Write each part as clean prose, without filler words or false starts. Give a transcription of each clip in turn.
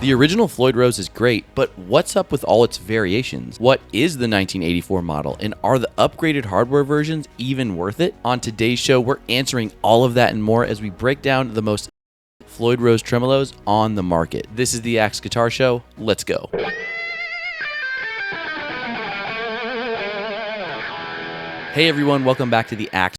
The original Floyd Rose is great, but what's up with all its variations? What is the 1984 model, and are the upgraded hardware versions even worth it? On today's show, we're answering all of that and more as we break down the most Floyd Rose tremolos on the market. This is the Axe Guitar Show. Let's go. Hey everyone, welcome back to the Axe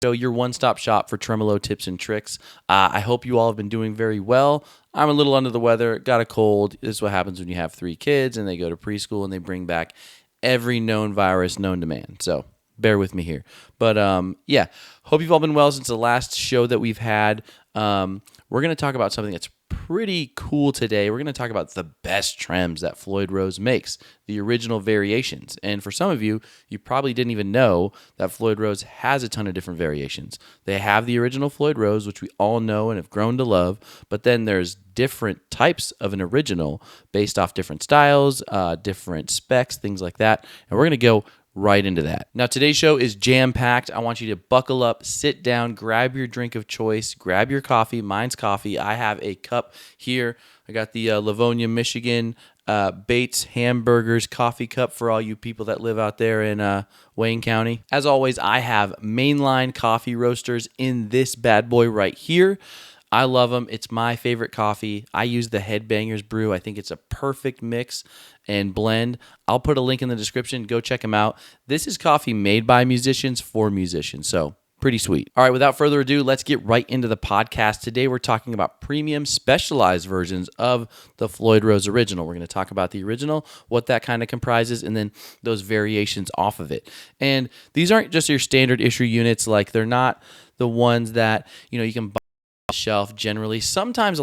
Show, your one-stop shop for tremolo tips and tricks. I hope you all have been doing very well. I'm a little under the weather, got a cold. This is what happens when you have 3 kids and they go to preschool and they bring back every known virus known to man. So bear with me here. But yeah, hope you've all been well since the last show that we've had. We're going to talk about something that's pretty cool today. We're going to talk about the best trems that Floyd Rose makes, the original variations. And for some of you, you probably didn't even know that Floyd Rose has a ton of different variations. They have the original Floyd Rose, which we all know and have grown to love, but then there's different types of an original based off different styles, different specs, things like that. And we're going to go right into that. Now, today's show is jam-packed. I want you to buckle up, sit down, grab your drink of choice, grab your coffee. Mine's coffee. I have a cup here. I got the Livonia, Michigan Bates Hamburgers coffee cup for all you people that live out there in Wayne County. As always, I have mainline coffee roasters in this bad boy right here. I love them. It's my favorite coffee. I use the Headbangers brew. I think it's a perfect mix and blend. I'll put a link in the description. Go check them out. This is coffee made by musicians for musicians, so pretty sweet. All right, without further ado, let's get right into the podcast. Today, we're talking about premium specialized versions of the Floyd Rose original. We're going to talk about the original, what that kind of comprises, and then those variations off of it. And these aren't just your standard issue units. Like, they're not the ones that, you can buy shelf generally. Sometimes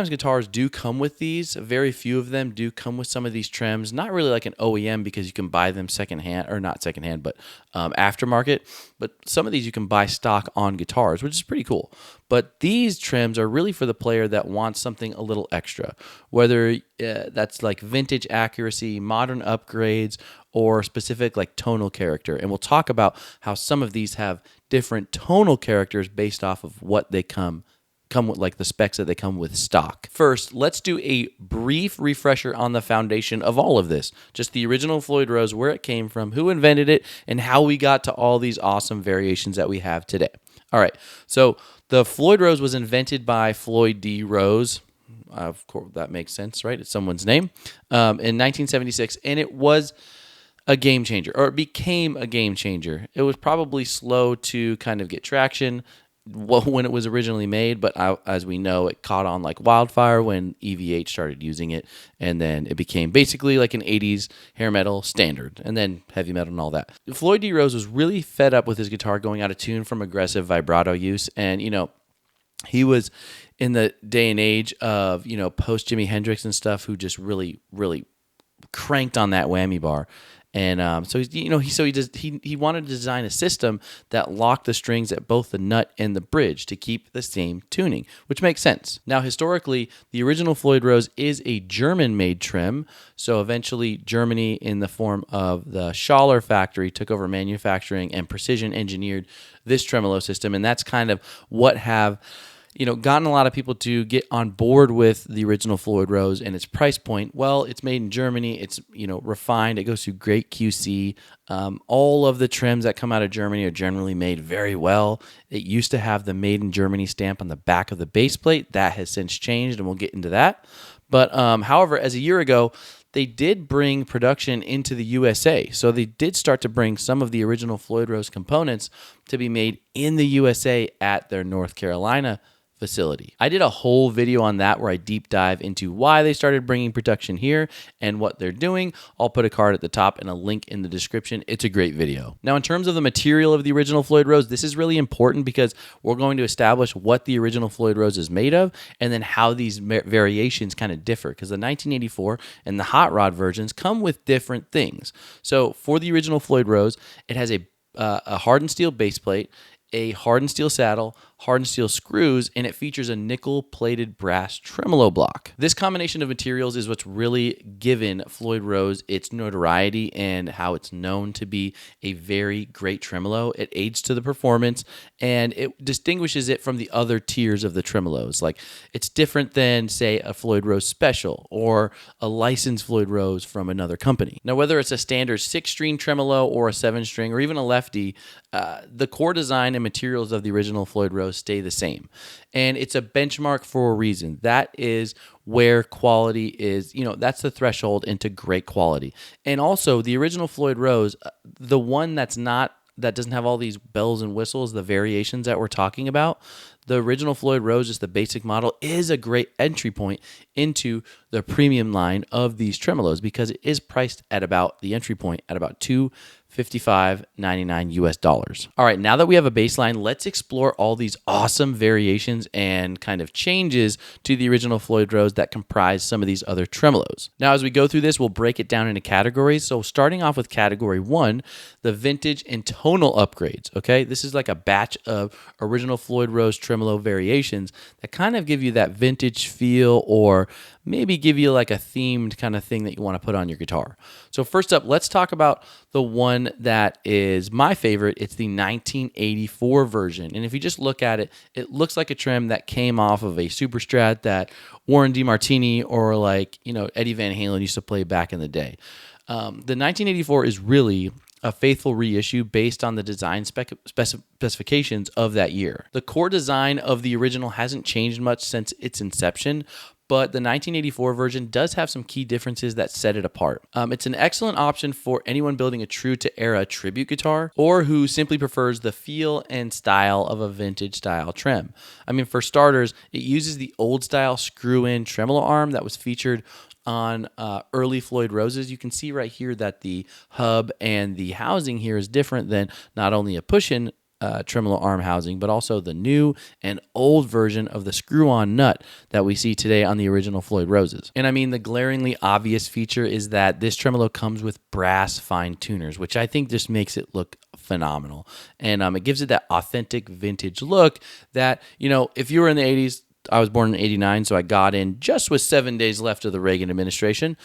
guitars do come with these. Very few of them do come with some of these trims. Not really like an OEM because you can buy them secondhand, or not secondhand, but aftermarket. But some of these you can buy stock on guitars, which is pretty cool. But these trims are really for the player that wants something a little extra, whether that's like vintage accuracy, modern upgrades, or specific like tonal character. And we'll talk about how some of these have different tonal characters based off of what they come with, like the specs that they come with stock. First, let's do a brief refresher on the foundation of all of this. Just the original Floyd Rose, where it came from, who invented it, and how we got to all these awesome variations that we have today. All right, so the Floyd Rose was invented by Floyd D. Rose. Of course, that makes sense, right? It's someone's name. In 1976, and it was a game changer, or it became a game changer. It was probably slow to kind of get traction when it was originally made, but as we know, it caught on like wildfire when EVH started using it, and then it became basically like an 80s hair metal standard, and then heavy metal and all that. Floyd D. Rose was really fed up with his guitar going out of tune from aggressive vibrato use, and he was in the day and age of post Jimi Hendrix and stuff, who just really cranked on that whammy bar. And so he wanted to design a system that locked the strings at both the nut and the bridge to keep the same tuning, which makes sense. Now, historically, the original Floyd Rose is a German-made trim. So eventually, Germany, in the form of the Schaller factory, took over manufacturing and precision engineered this tremolo system, and that's kind of what have gotten a lot of people to get on board with the original Floyd Rose and its price point. Well, it's made in Germany. It's, refined. It goes through great QC. All of the trims that come out of Germany are generally made very well. It used to have the Made in Germany stamp on the back of the base plate. That has since changed, and we'll get into that. But, however, as a year ago, they did bring production into the USA. So they did start to bring some of the original Floyd Rose components to be made in the USA at their North Carolina facility. I did a whole video on that where I deep dive into why they started bringing production here and what they're doing. I'll put a card at the top and a link in the description. It's a great video. Now, in terms of the material of the original Floyd Rose, this is really important because we're going to establish what the original Floyd Rose is made of and then how these variations kind of differ, because the 1984 and the hot rod versions come with different things. So for the original Floyd Rose, it has a hardened steel base plate, a hardened steel saddle, hardened steel screws, and it features a nickel-plated brass tremolo block. This combination of materials is what's really given Floyd Rose its notoriety and how it's known to be a very great tremolo. It aids to the performance, and it distinguishes it from the other tiers of the tremolos. Like, it's different than, say, a Floyd Rose Special or a licensed Floyd Rose from another company. Now, whether it's a standard 6-string tremolo or a 7-string or even a lefty, the core design and materials of the original Floyd Rose stay the same. And it's a benchmark for a reason. That is where quality is, that's the threshold into great quality. And also, the original Floyd Rose, the one that doesn't have all these bells and whistles, the variations that we're talking about, the original Floyd Rose, just the basic model, is a great entry point into the premium line of these tremolos because it is priced at about the entry point at about $255.99 US. All right, now that we have a baseline, let's explore all these awesome variations and kind of changes to the original Floyd Rose that comprise some of these other tremolos. Now, as we go through this, we'll break it down into categories. So starting off with category 1, the vintage and tonal upgrades, okay? This is like a batch of original Floyd Rose tremolo variations that kind of give you that vintage feel or maybe give you like a themed kind of thing that you want to put on your guitar. So first up, let's talk about the one that is my favorite. It's the 1984 version. And if you just look at it, it looks like a trem that came off of a Super Strat that Warren DeMartini or Eddie Van Halen used to play back in the day. The 1984 is really a faithful reissue based on the design specifications of that year. The core design of the original hasn't changed much since its inception, but the 1984 version does have some key differences that set it apart. It's an excellent option for anyone building a true-to-era tribute guitar or who simply prefers the feel and style of a vintage-style trem. I mean, for starters, it uses the old-style screw-in tremolo arm that was featured on early Floyd Roses. You can see right here that the hub and the housing here is different than not only a push-in tremolo arm housing, but also the new and old version of the screw-on nut that we see today on the original Floyd Roses. And I mean, the glaringly obvious feature is that this tremolo comes with brass fine tuners, which I think just makes it look phenomenal. And it gives it that authentic vintage look that, if you were in the 80s, I was born in 89, so I got in just with 7 days left of the Reagan administration,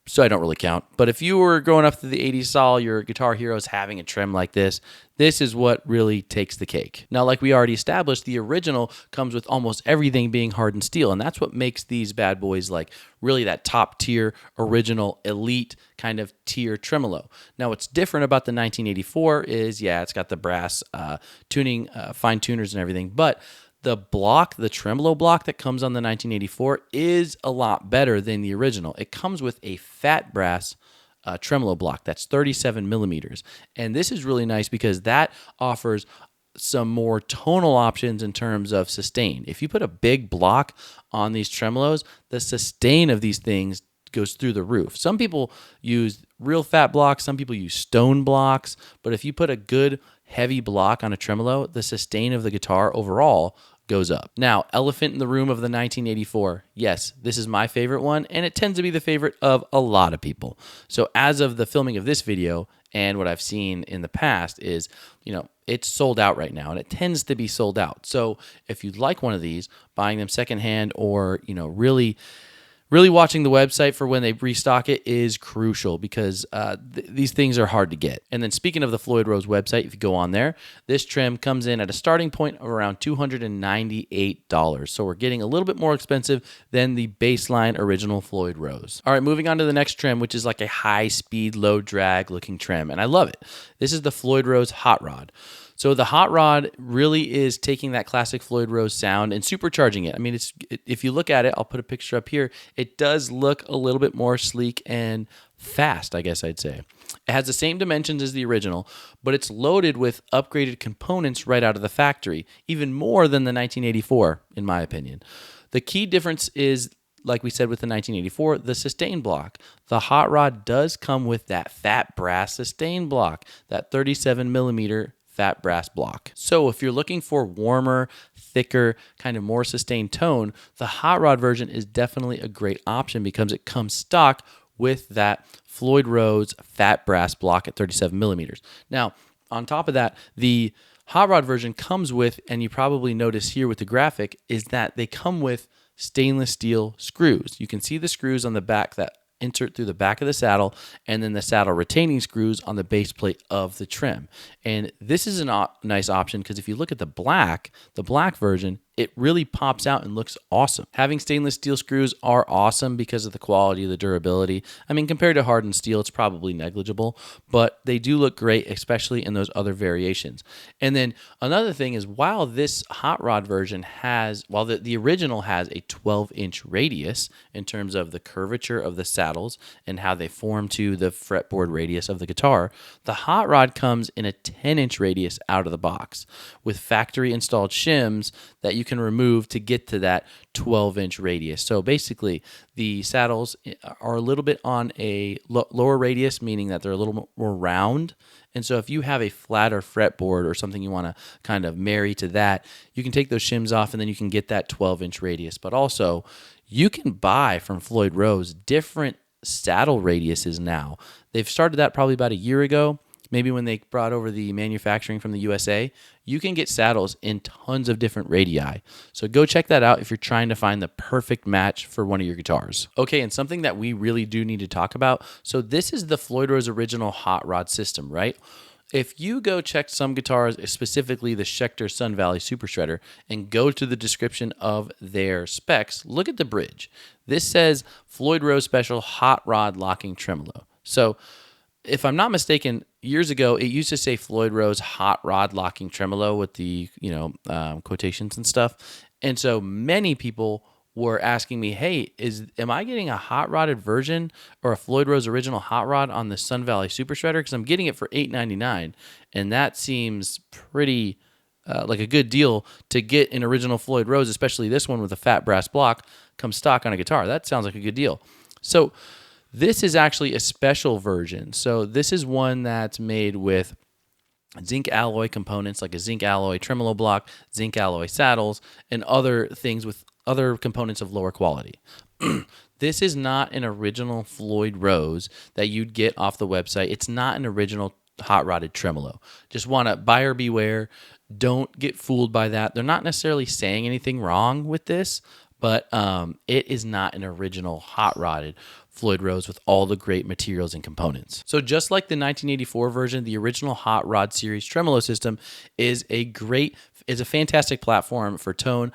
so I don't really count. But if you were growing up through the 80s, saw your guitar heroes having a trem like this is what really takes the cake. Now, like we already established, the original comes with almost everything being hardened steel, and that's what makes these bad boys like really that top tier, original, elite kind of tier tremolo. Now, what's different about the 1984 is, it's got the brass tuning, fine tuners and everything, but the tremolo block that comes on the 1984 is a lot better than the original. It comes with a fat brass tremolo block that's 37 millimeters. And this is really nice because that offers some more tonal options in terms of sustain. If you put a big block on these tremolos, the sustain of these things goes through the roof. Some people use real fat blocks, some people use stone blocks, but if you put a good heavy block on a tremolo, the sustain of the guitar overall goes up. Now, elephant in the room of the 1984. Yes, this is my favorite one, and it tends to be the favorite of a lot of people. So as of the filming of this video, and what I've seen in the past is, it's sold out right now, and it tends to be sold out. So if you'd like one of these, buying them secondhand or, really watching the website for when they restock it is crucial because these things are hard to get. And then speaking of the Floyd Rose website, if you go on there, this trim comes in at a starting point of around $298. So we're getting a little bit more expensive than the baseline original Floyd Rose. All right, moving on to the next trim, which is like a high-speed, low-drag looking trim, and I love it. This is the Floyd Rose Hot Rod. So the Hot Rod really is taking that classic Floyd Rose sound and supercharging it. I mean, if you look at it, I'll put a picture up here, it does look a little bit more sleek and fast, I guess I'd say. It has the same dimensions as the original, but it's loaded with upgraded components right out of the factory, even more than the 1984, in my opinion. The key difference is, like we said with the 1984, the sustain block. The Hot Rod does come with that fat brass sustain block, that 37 millimeter fat brass block. So if you're looking for warmer, thicker, kind of more sustained tone, the Hot Rod version is definitely a great option because it comes stock with that Floyd Rose fat brass block at 37 millimeters. Now, on top of that, the hot rod version comes with, and you probably notice here with the graphic, is that they come with stainless steel screws. You can see the screws on the back that insert through the back of the saddle, and then the saddle retaining screws on the base plate of the trim. And this is a nice option because if you look at the black version, it really pops out and looks awesome. Having stainless steel screws are awesome because of the quality, the durability. I mean, compared to hardened steel, it's probably negligible, but they do look great, especially in those other variations. And then another thing is, while this hot rod version has, while the original has a 12-inch radius in terms of the curvature of the saddles and how they form to the fretboard radius of the guitar, the hot rod comes in a 10-inch radius out of the box with factory installed shims that you can remove to get to that 12-inch radius. So basically, the saddles are a little bit on a lower radius, meaning that they're a little more round. And so if you have a flatter fretboard or something you want to kind of marry to that, you can take those shims off and then you can get that 12-inch radius. But also, you can buy from Floyd Rose different saddle radiuses now. They've started that probably about a year ago. Maybe when they brought over the manufacturing from the USA, you can get saddles in tons of different radii. So go check that out if you're trying to find the perfect match for one of your guitars. Okay, and something that we really do need to talk about. So this is the Floyd Rose original hot rod system, right? If you go check some guitars, specifically the Schecter Sun Valley Super Shredder, and go to the description of their specs, look at the bridge. This says Floyd Rose Special Hot Rod Locking Tremolo. So if I'm not mistaken, years ago, it used to say Floyd Rose Hot Rod Locking Tremolo with the, quotations and stuff. And so many people were asking me, hey, am I getting a hot rodded version or a Floyd Rose original hot rod on the Sun Valley Super Shredder? Because I'm getting it for $8.99, and that seems pretty like a good deal to get an original Floyd Rose, especially this one with a fat brass block, come stock on a guitar. That sounds like a good deal. So this is actually a special version. So this is one that's made with zinc alloy components, like a zinc alloy tremolo block, zinc alloy saddles, and other things with other components of lower quality. This is not an original Floyd Rose that you'd get off the website. It's not an original hot rodded tremolo. Just want to buyer beware. Don't get fooled by that. They're not necessarily saying anything wrong with this, but it is not an original hot rodded Floyd Rose with all the great materials and components. So just like the 1984 version, the original Hot Rod Series tremolo system is a fantastic platform for tone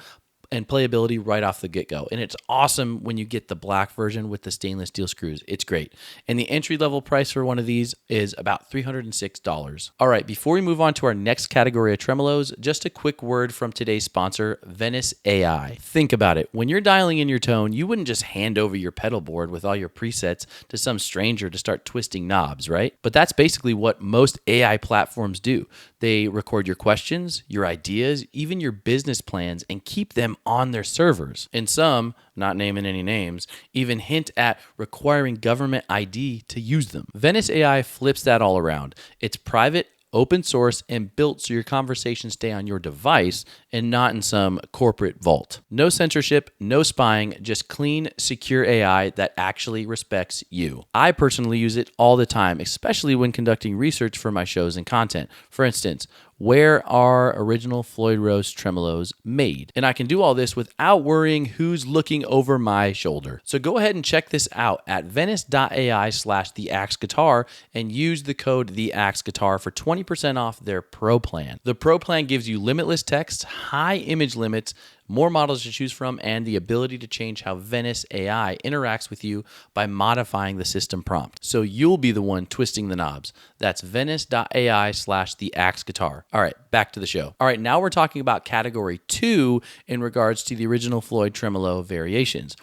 and playability right off the get-go. And it's awesome when you get the black version with the stainless steel screws. It's great. And the entry-level price for one of these is about $306. All right, before we move on to our next category of tremolos, just a quick word from today's sponsor, Venice AI. Think about it. When you're dialing in your tone, you wouldn't just hand over your pedal board with all your presets to some stranger to start twisting knobs, right? But that's basically what most AI platforms do. They record your questions, your ideas, even your business plans, and keep them on their servers. And some, not naming any names, even hint at requiring government ID to use them. Venice AI flips that all around. It's private, open source, and built so your conversations stay on your device and not in some corporate vault. No censorship, no spying, just clean, secure AI that actually respects you. I personally use it all the time, especially when conducting research for my shows and content. For instance, where are original Floyd Rose tremolos made? And I can do all this without worrying who's looking over my shoulder. So go ahead and check this out at venice.ai/theaxeguitar and use the code theaxeguitar for 20% off their Pro plan. The Pro plan gives you limitless text, high image limits, more models to choose from, and the ability to change how Venice AI interacts with you by modifying the system prompt. So you'll be the one twisting the knobs. That's venice.ai/theaxeguitar. All right, back to the show. All right, now we're talking about category 2 in regards to the original Floyd tremolo variations.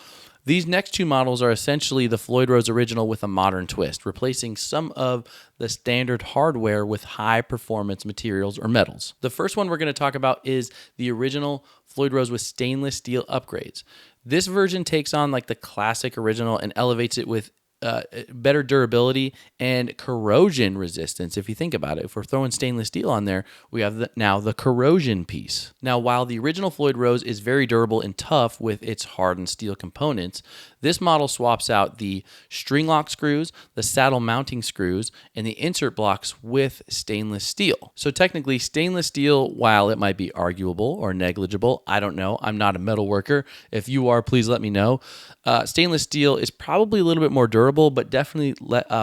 These next two models are essentially the Floyd Rose original with a modern twist, replacing some of the standard hardware with high performance materials or metals. The first one we're going to talk about is the original Floyd Rose with stainless steel upgrades. This version takes on like the classic original and elevates it with better durability and corrosion resistance. If you think about it, if we're throwing stainless steel on there, we have now the corrosion piece. Now, while the original Floyd Rose is very durable and tough with its hardened steel components, this model swaps out the string lock screws, the saddle mounting screws, and the insert blocks with stainless steel. So technically, stainless steel, while it might be arguable or negligible, I don't know. I'm not a metal worker. If you are, please let me know. Stainless steel is probably a little bit more durable, but definitely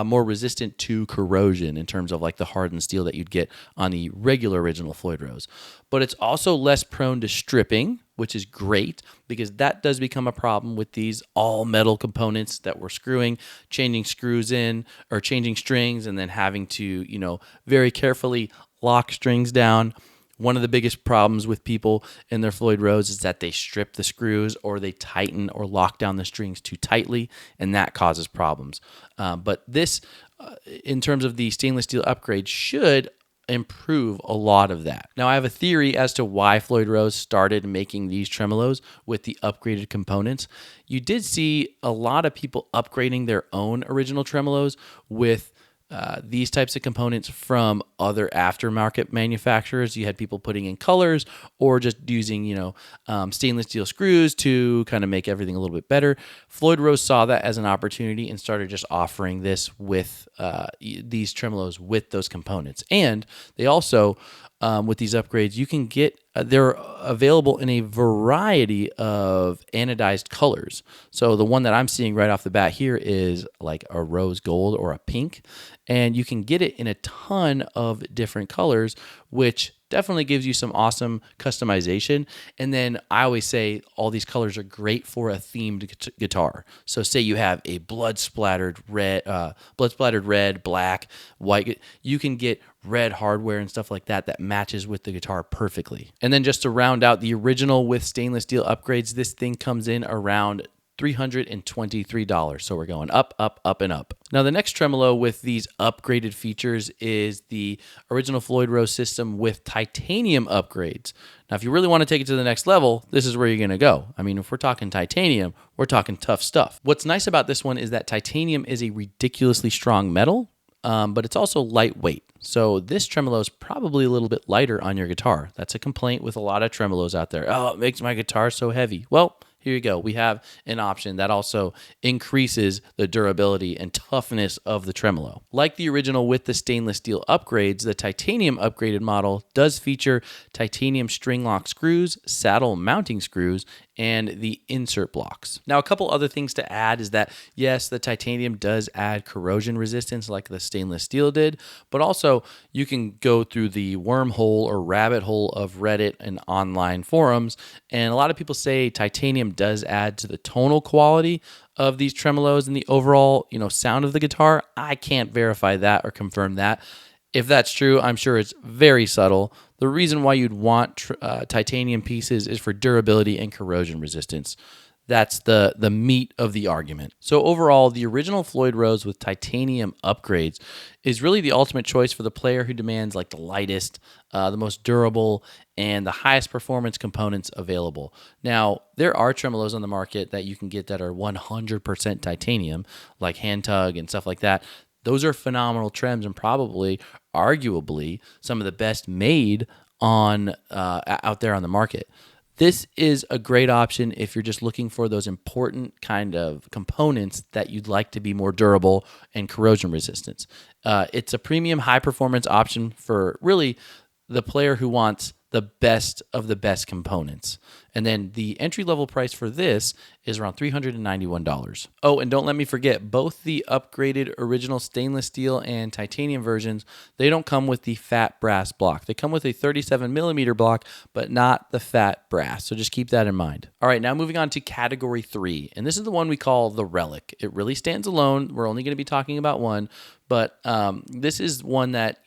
more resistant to corrosion in terms of like the hardened steel that you'd get on the regular original Floyd Rose. But it's also less prone to stripping, which is great because that does become a problem with these all metal components that we're screwing, changing screws in or changing strings and then having to, very carefully lock strings down. One of the biggest problems with people in their Floyd Rose is that they strip the screws or they tighten or lock down the strings too tightly, and that causes problems. But this, in terms of the stainless steel upgrade, should improve a lot of that. Now, I have a theory as to why Floyd Rose started making these tremolos with the upgraded components. You did see a lot of people upgrading their own original tremolos with these types of components from other aftermarket manufacturers. You had people putting in colors or just using, stainless steel screws to kind of make everything a little bit better. Floyd Rose saw that as an opportunity and started just offering this with these tremolos with those components. And they also, with these upgrades, you can get, they're available in a variety of anodized colors. So the one that I'm seeing right off the bat here is like a rose gold or a pink, and you can get it in a ton of different colors, which definitely gives you some awesome customization. And then I always say all these colors are great for a themed guitar. So say you have a blood splattered red, black, white, you can get red hardware and stuff like that matches with the guitar perfectly. And then just to round out the original with stainless steel upgrades, this thing comes in around $323. So we're going up, up, up, and up. Now, the next tremolo with these upgraded features is the original Floyd Rose system with titanium upgrades. Now, if you really want to take it to the next level, this is where you're going to go. I mean, if we're talking titanium, we're talking tough stuff. What's nice about this one is that titanium is a ridiculously strong metal, but it's also lightweight. So this tremolo is probably a little bit lighter on your guitar. That's a complaint with a lot of tremolos out there. Oh, it makes my guitar so heavy. Well, here you go. We have an option that also increases the durability and toughness of the tremolo. Like the original with the stainless steel upgrades, the titanium upgraded model does feature titanium string lock screws, saddle mounting screws, and the insert blocks. Now, a couple other things to add is that, yes, the titanium does add corrosion resistance like the stainless steel did, but also you can go through the wormhole or rabbit hole of Reddit and online forums, and a lot of people say titanium does add to the tonal quality of these tremolos and the overall, sound of the guitar. I can't verify that or confirm that. If that's true, I'm sure it's very subtle. The reason why you'd want titanium pieces is for durability and corrosion resistance. That's the meat of the argument. So overall, the original Floyd Rose with titanium upgrades is really the ultimate choice for the player who demands like the lightest, the most durable, and the highest performance components available. Now, there are tremolos on the market that you can get that are 100% titanium, like Hand Tug and stuff like that. Those are phenomenal trems and probably, arguably, some of the best made on out there on the market. This is a great option if you're just looking for those important kind of components that you'd like to be more durable and corrosion resistant. It's a premium high-performance option for really the player who wants the best of the best components. And then the entry-level price for this is around $391. Oh, and don't let me forget, both the upgraded original stainless steel and titanium versions, they don't come with the fat brass block. They come with a 37 millimeter block, but not the fat brass. So just keep that in mind. All right, now moving on to category 3. And this is the one we call the Relic. It really stands alone. We're only going to be talking about one, but this is one that,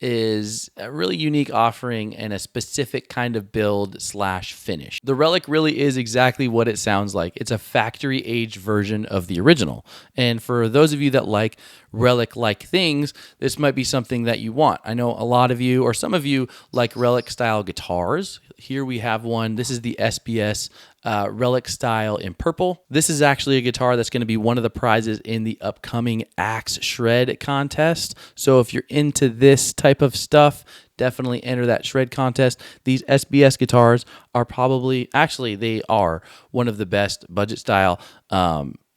is a really unique offering and a specific kind of build / finish. The Relic really is exactly what it sounds like. It's a factory age version of the original. And for those of you that like Relic-like things, this might be something that you want. I know a lot of you or some of you like Relic style guitars. Here we have one. This is the SBS Relic style in purple. This is actually a guitar that's going to be one of the prizes in the upcoming Axe Shred contest. So if you're into this type of stuff, definitely enter that shred contest. These SBS guitars are they are one of the best budget style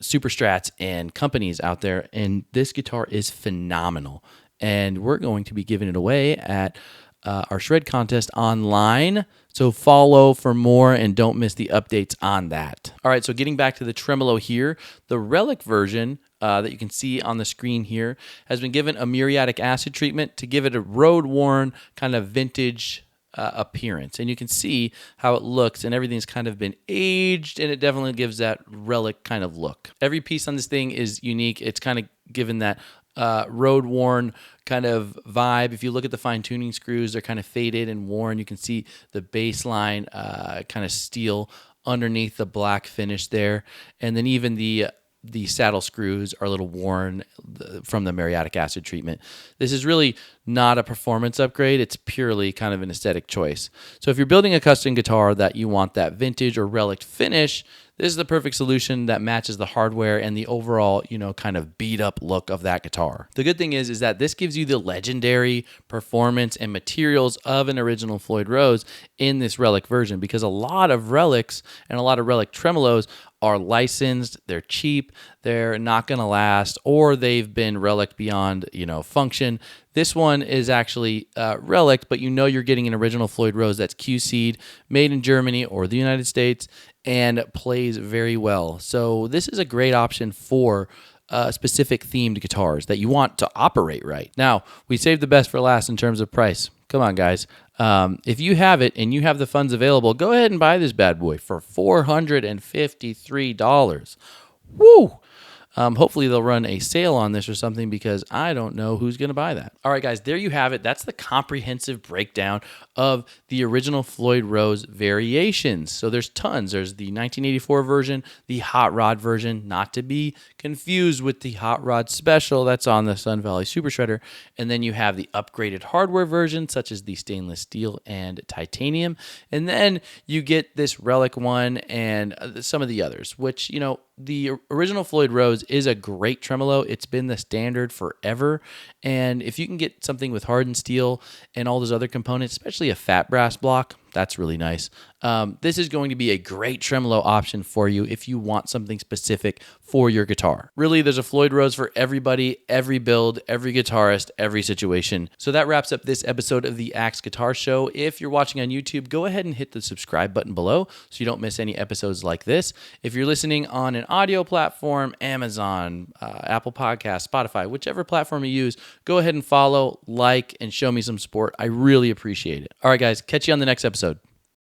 super strats and companies out there. And this guitar is phenomenal. And we're going to be giving it away at our shred contest online. So follow for more and don't miss the updates on that. All right, so getting back to the Tremolo here, the Relic version that you can see on the screen here has been given a muriatic acid treatment to give it a road-worn kind of vintage appearance. And you can see how it looks, and everything's kind of been aged, and it definitely gives that Relic kind of look. Every piece on this thing is unique. It's kind of given that road-worn kind of vibe. If you look at the fine-tuning screws, they're kind of faded and worn. You can see the baseline kind of steel underneath the black finish there. And then even the saddle screws are a little worn from the muriatic acid treatment. This is really not a performance upgrade. It's purely kind of an aesthetic choice. So if you're building a custom guitar that you want that vintage or relic finish, this is the perfect solution that matches the hardware and the overall, kind of beat up look of that guitar. The good thing is that this gives you the legendary performance and materials of an original Floyd Rose in this Relic version, because a lot of Relics and a lot of Relic tremolos are licensed, they're cheap, they're not going to last, or they've been Relic beyond, function. This one is actually Relic, but you're getting an original Floyd Rose that's QC'd, made in Germany or the United States, and plays very well. So this is a great option for specific themed guitars that you want to operate right. Now, we saved the best for last in terms of price. Come on, guys. If you have it and you have the funds available, go ahead and buy this bad boy for $453. Woo! Hopefully they'll run a sale on this or something, because I don't know who's going to buy that. All right, guys, there you have it. That's the comprehensive breakdown of the original Floyd Rose variations. So there's tons. There's the 1984 version, the Hot Rod version, not to be confused with the Hot Rod Special that's on the Sun Valley Super Shredder. And then you have the upgraded hardware version, such as the stainless steel and titanium. And then you get this Relic one and some of the others, which, the original Floyd Rose is a great tremolo. It's been the standard forever. And if you can get something with hardened steel and all those other components, especially a fat brass block, that's really nice. This is going to be a great tremolo option for you if you want something specific for your guitar. Really, there's a Floyd Rose for everybody, every build, every guitarist, every situation. So that wraps up this episode of the Axe Guitar Show. If you're watching on YouTube, go ahead and hit the subscribe button below so you don't miss any episodes like this. If you're listening on an audio platform, Amazon, Apple Podcasts, Spotify, whichever platform you use, go ahead and follow, like, and show me some support. I really appreciate it. All right, guys, catch you on the next episode.